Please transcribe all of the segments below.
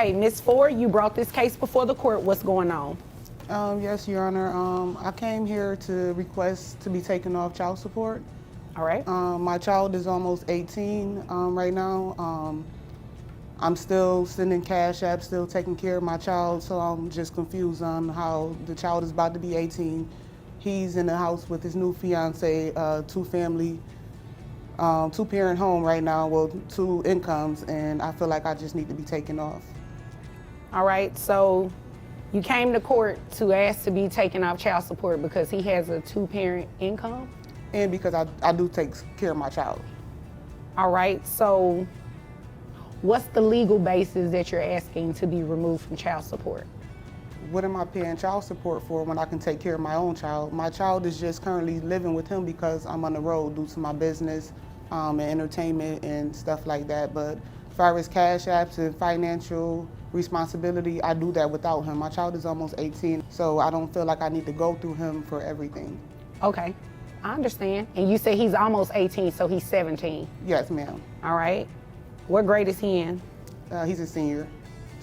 Hey, Ms. Ford, you brought this case before the court. What's going on? Yes, Your Honor. I came here to request to be taken off child support. All right. My child is almost 18 right now. I'm still sending cash apps, still taking care of my child, so I'm just confused on how the child is about to be 18. He's in the house with his new fiance, two-parent home right now, well, 2 incomes, and I feel like I just need to be taken off. All right, so you came to court to ask to be taken off child support because he has a 2-parent income? And because I do take care of my child. All right, so what's the legal basis that you're asking to be removed from child support? What am I paying child support for when I can take care of my own child? My child is just currently living with him because I'm on the road due to my business and entertainment and stuff like that. But as far as cash apps and financial responsibility, I do that without him. My child is almost 18, so I don't feel like I need to go through him for everything. Okay, I understand. And you say he's almost 18, so he's 17? Yes, ma'am. All right. What grade is he in? He's a senior,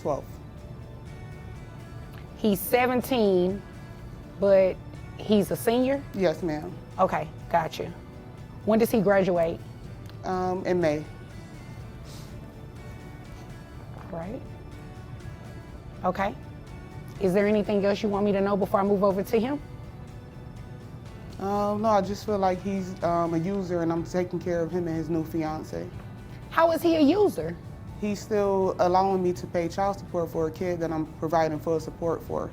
12th. He's 17, but he's a senior? Yes, ma'am. Okay, gotcha. When does he graduate? In May. All right. Okay. Is there anything else you want me to know before I move over to him? No, I just feel like he's a user and I'm taking care of him and his new fiance. How is he a user? He's still allowing me to pay child support for a kid that I'm providing full support for.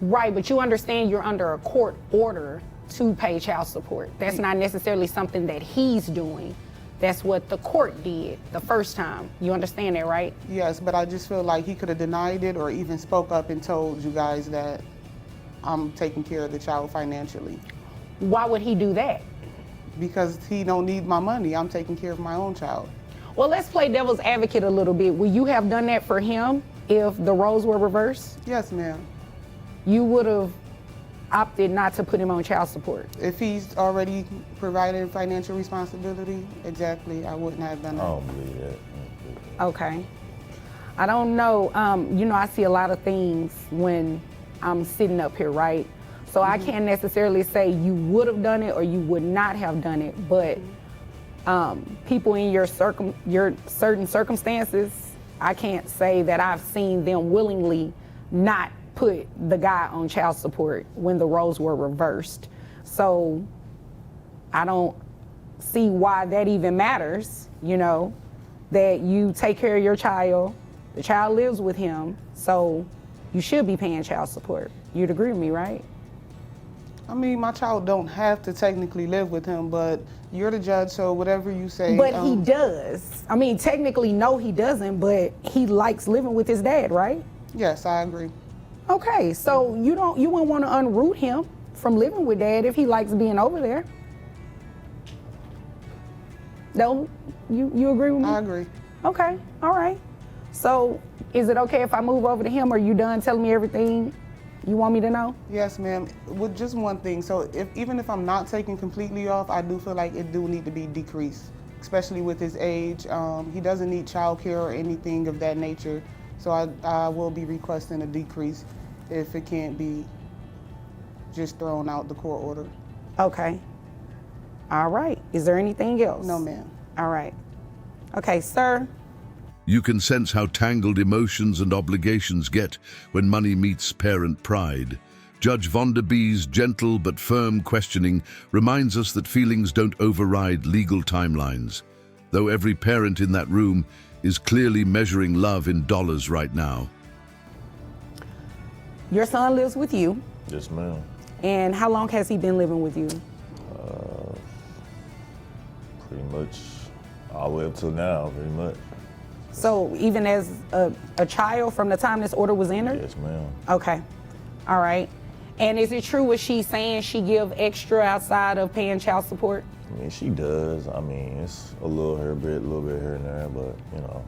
Right, but you understand you're under a court order to pay child support. That's not necessarily something that he's doing. That's what the court did the first time. You understand that, right? Yes, but I just feel like he could have denied it or even spoke up and told you guys that I'm taking care of the child financially. Why would he do that? Because he don't need my money. I'm taking care of my own child. Well, let's play devil's advocate a little bit. Would you have done that for him if the roles were reversed? Yes, ma'am. You would have opted not to put him on child support? If he's already provided financial responsibility, exactly, I wouldn't have done that. I don't believe that. Okay. I don't know. You know, I see a lot of things when I'm sitting up here, right? So I can't necessarily say you would have done it or you would not have done it, but people in your certain circumstances, I can't say that I've seen them willingly not put the guy on child support when the roles were reversed. So I don't see why that even matters, you know, that you take care of your child, the child lives with him, so you should be paying child support. You'd agree with me, right? I mean, my child don't have to technically live with him, but you're the judge, so whatever you say. But he does. I mean, technically, no, he doesn't, but he likes living with his dad, right? Yes, I agree. Okay, so you wouldn't want to unroot him from living with dad if he likes being over there. No, you agree with me? I agree. Okay, all right. So is it okay if I move over to him, or are you done telling me everything you want me to know? Yes, ma'am. With just one thing, so even if I'm not taking completely off, I do feel like it do need to be decreased, especially with his age. He doesn't need childcare or anything of that nature, so I will be requesting a decrease if it can't be just thrown out the court order. Okay. All right. Is there anything else? No, ma'am. All right. Okay, sir. You can sense how tangled emotions and obligations get when money meets parent pride. Judge Vonda B's gentle but firm questioning reminds us that feelings don't override legal timelines, though every parent in that room is clearly measuring love in dollars right now. Your son lives with you. Yes, ma'am. And how long has he been living with you? Pretty much all the way up till now, pretty much. So even as a child from the time this order was entered? Yes, ma'am. Okay. All right. And is it true what she's saying, she give extra outside of paying child support? I mean, she does. I mean, it's a little here, a little bit here and there, but, you know.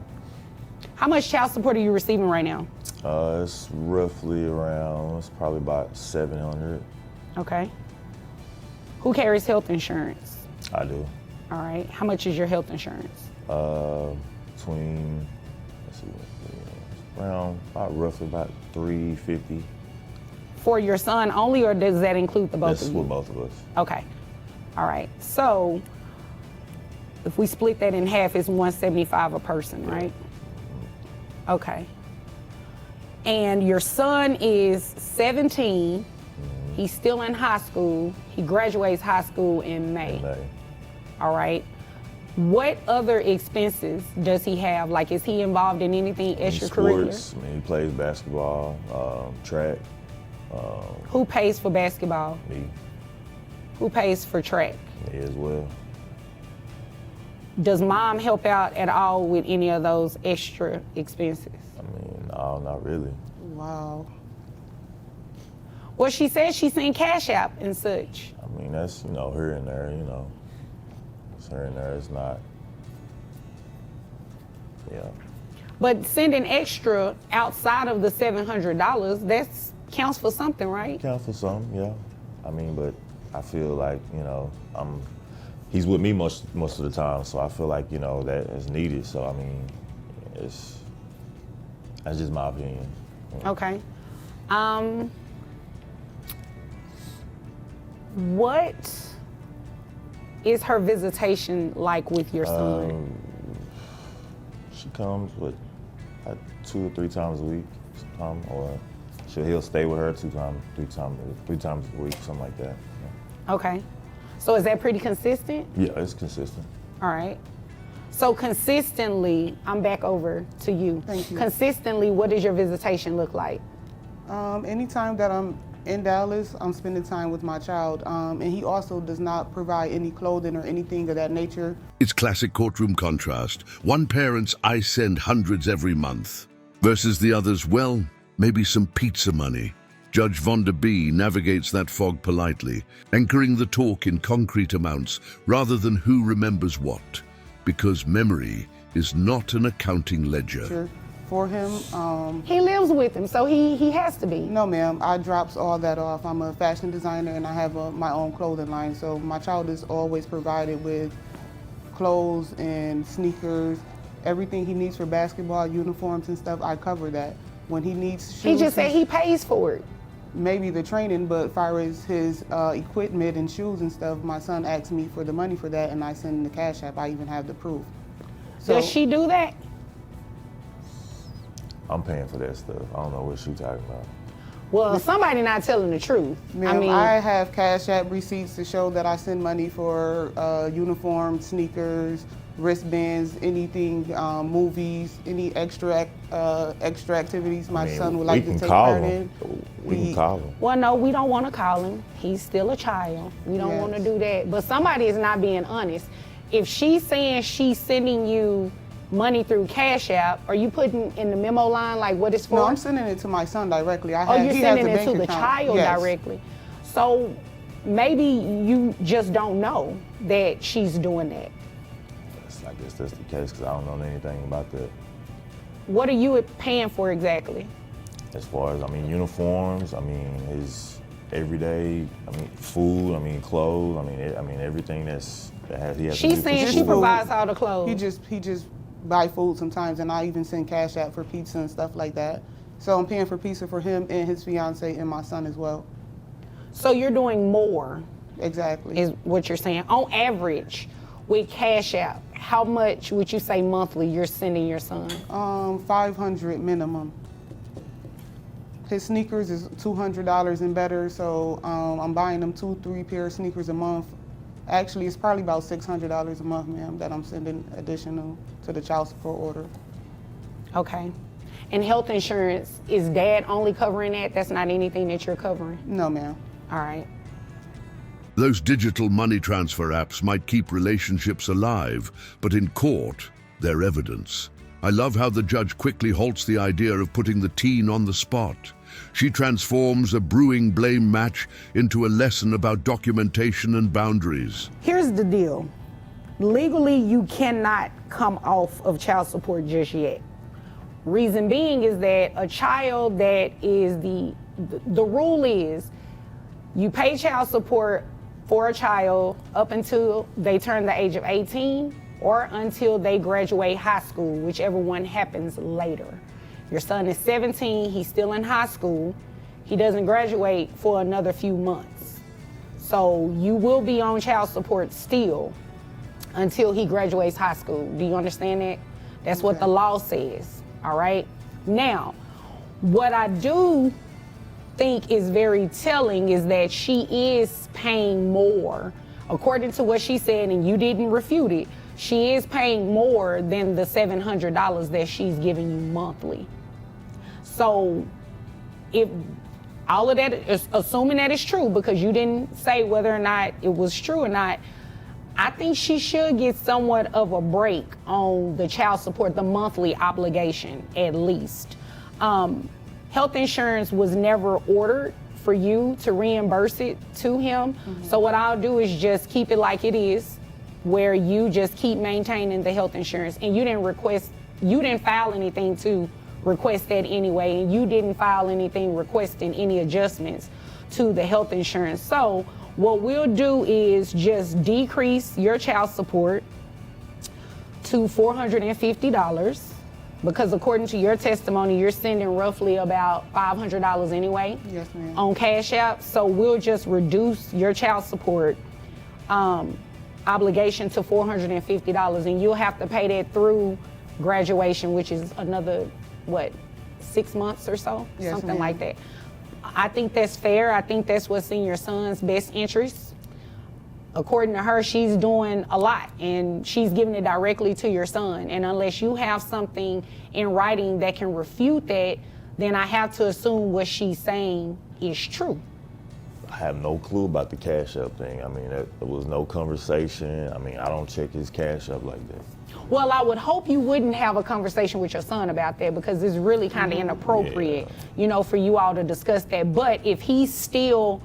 How much child support are you receiving right now? It's roughly around, it's probably about $700. Okay. Who carries health insurance? I do. All right. How much is your health insurance? Between, let's see, around about roughly about $350. For your son only, or does that include the both That's of you? with both of us. Okay. All right. So if we split that in half, it's $175 a person, right? Okay. And your son is 17. He's still in high school. He graduates high school in May. In May. All right. What other expenses does he have? Like, is he involved in anything extracurricular? Sports, I mean, he plays basketball, track. Who pays for basketball? Me, Who pays for track? me as well. Does mom help out at all with any of those extra expenses? I mean, no, not really. Wow. Well, she said she sent Cash App and such. I mean, that's, here and there, It's here and there, it's not, yeah. But sending extra outside of the $700, that's counts for something, right? Count for some, yeah. I mean, but I feel like, he's with me most of the time, so I feel like, that is needed. So, I mean, that's just my opinion. Okay. What is her visitation like with your son? She comes with 2 or 3 times a week, sometime, or he'll stay with her 3 times a week, something like that. Yeah. Okay. So is that pretty consistent? Yeah, it's consistent. All right. So consistently, I'm back over to you. Thank you. Consistently, what does your visitation look like? Anytime that I'm in Dallas, I'm spending time with my child. And he also does not provide any clothing or anything of that nature. It's classic courtroom contrast. One parent's "I send hundreds every month" versus the other's, well, maybe some pizza money. Judge Vonda B navigates that fog politely, anchoring the talk in concrete amounts rather than who remembers what, because memory is not an accounting ledger. For him, He lives with him, so he has to be. no ma'am, I drops all that off. I'm a fashion designer and I have my own clothing line. So my child is always provided with clothes and sneakers, everything he needs for basketball, uniforms and stuff, I cover that. When he needs shoes, He just said he pays for it. maybe the training, but as far as his equipment and shoes and stuff, my son asks me for the money for that and I send him the Cash App. I even have the proof. So, Does she do that? I'm paying for that stuff. I don't know what she's talking about. Well, somebody not telling the truth. ma'am, I have Cash App receipts to show that I send money for uniforms, sneakers, wristbands, anything, movies, any extra activities my son would like to take part in. We can call him. Well, no, we don't want to call him. He's still a child. We don't want to do that. But somebody is not being honest. If she's saying she's sending you money through Cash App, are you putting in the memo line like what it's for? No, I'm sending it to my son directly. Oh, you're he has sending a it bank to the account. child Yes. directly. So maybe you just don't know that she's doing that. I guess that's the case because I don't know anything about that. What are you paying for exactly? As far as, uniforms, his everyday, food, clothes, everything he has to do She's for saying she school. provides all the clothes. He just buy food sometimes, and I even send Cash App for pizza and stuff like that. So I'm paying for pizza for him and his fiance and my son as well. So you're doing more, Exactly. is what you're saying. On average, with Cash App, how much would you say monthly you're sending your son? $500 minimum. His sneakers is $200 and better, so I'm buying them 2-3 pair of sneakers a month. Actually, it's probably about $600 a month, ma'am, that I'm sending additional to the child support order. Okay. And health insurance, is dad only covering that? That's not anything that you're covering? No, ma'am. All right. Those digital money transfer apps might keep relationships alive, but in court, they're evidence. I love how the judge quickly halts the idea of putting the teen on the spot. She transforms a brewing blame match into a lesson about documentation and boundaries. Here's the deal. Legally, you cannot come off of child support just yet. Reason being is that a child that is the rule is you pay child support for a child up until they turn the age of 18 or until they graduate high school, whichever one happens later. Your son is 17, he's still in high school. He doesn't graduate for another few months. So you will be on child support still until he graduates high school. Do you understand that? That's what the law says, all right? Now, what I do think is very telling is that she is paying more. According to what she said, and you didn't refute it, she is paying more than the $700 that she's giving you monthly. So if all of that is, assuming that is true, because you didn't say whether or not it was true or not, I think she should get somewhat of a break on the child support, the monthly obligation at least. Health insurance was never ordered for you to reimburse it to him. So what I'll do is just keep it like it is, where you just keep maintaining the health insurance, and you didn't file anything to request that anyway, and you didn't file anything requesting any adjustments to the health insurance. So what we'll do is just decrease your child support to $450, because according to your testimony, you're sending roughly about $500 anyway. Yes, ma'am. On Cash App. So we'll just reduce your child support obligation to $450, and you'll have to pay that through graduation, which is another, what, 6 months or so? Yes, something ma'am. like that. I think that's fair. I think that's what's in your son's best interest. According to her, she's doing a lot, and she's giving it directly to your son. And unless you have something in writing that can refute that, then I have to assume what she's saying is true. I have no clue about the Cash App thing. I mean, there was no conversation. I mean, I don't check his Cash App like that. Well, I would hope you wouldn't have a conversation with your son about that, because it's really kind of inappropriate, you know, for you all to discuss that. But if he's still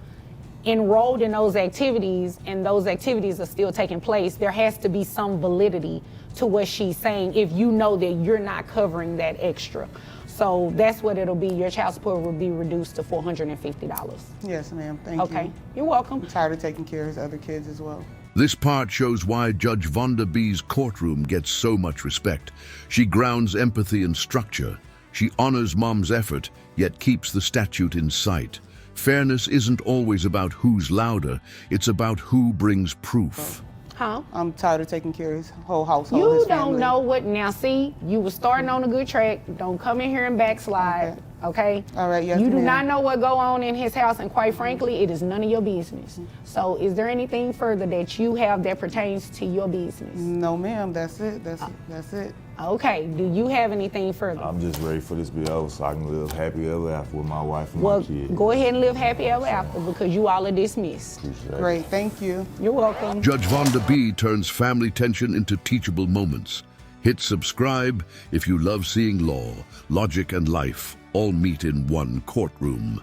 enrolled in those activities and those activities are still taking place, there has to be some validity to what she's saying if you know that you're not covering that extra. So that's what it'll be. Your child support will be reduced to $450. Yes, ma'am. Thank you. Okay, you're welcome. I'm tired of taking care of his other kids as well. This part shows why Judge Vonda B's courtroom gets so much respect. She grounds empathy and structure. She honors mom's effort, yet keeps the statute in sight. Fairness isn't always about who's louder, it's about who brings proof. Huh? I'm tired of taking care of his whole household. You his don't family. know what, now see, you were starting on a good track. Don't come in here and backslide, okay? All right, yes, You do ma'am. not know what go on in his house, and quite frankly, it is none of your business. So is there anything further that you have that pertains to your business? No, ma'am. That's it. That's it. Okay, do you have anything further? I'm just ready for this to be over so I can live happy ever after with my wife and Well, my kids. go ahead and live happy ever after, because you all are dismissed. Appreciate it. Great. Thank you. You're welcome. Judge Vonda B turns family tension into teachable moments. Hit subscribe if you love seeing law, logic, and life all meet in one courtroom.